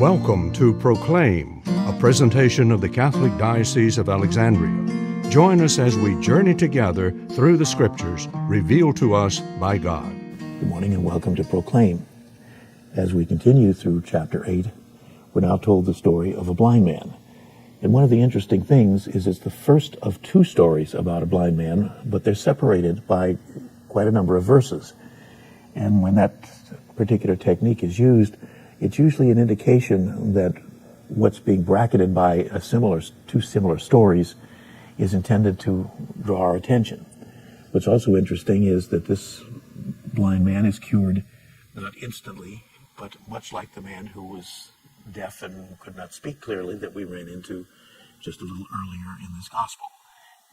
Welcome to Proclaim, a presentation of the Catholic Diocese of Alexandria. Join us as we journey together through the Scriptures revealed to us by God. Good morning and welcome to Proclaim. As we continue through chapter 8, we're now told the story of a blind man. And one of the interesting things is it's the first of two stories about a blind man, but they're separated by quite a number of verses. And when that particular technique is used, it's usually an indication that what's being bracketed by two similar stories is intended to draw our attention. What's also interesting is that this blind man is cured not instantly, but much like the man who was deaf and could not speak clearly that we ran into just a little earlier in this gospel.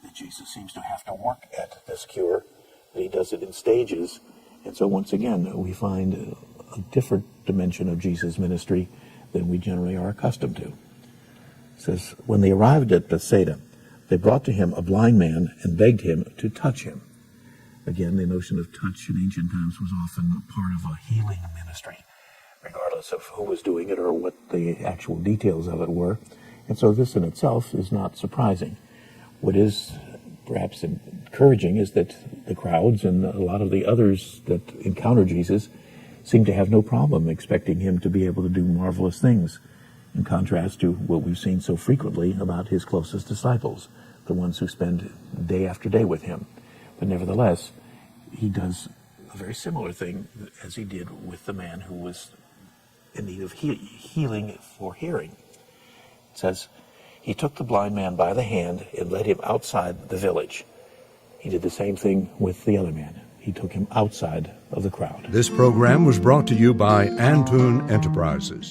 That Jesus seems to have to work at this cure, and he does it in stages. And so once again, we find a different dimension of Jesus' ministry than we generally are accustomed to. It says, when they arrived at Bethsaida, they brought to him a blind man and begged him to touch him. Again, the notion of touch in ancient times was often part of a healing ministry, regardless of who was doing it or what the actual details of it were. And so this in itself is not surprising. What is perhaps encouraging is that the crowds and a lot of the others that encounter Jesus seem to have no problem expecting him to be able to do marvelous things, in contrast to what we've seen so frequently about his closest disciples, the ones who spend day after day with him. But nevertheless, he does a very similar thing as he did with the man who was in need of healing for hearing. It says, he took the blind man by the hand and led him outside the village. He did the same thing with the other man. He took him outside of the crowd. This program was brought to you by Antoon Enterprises.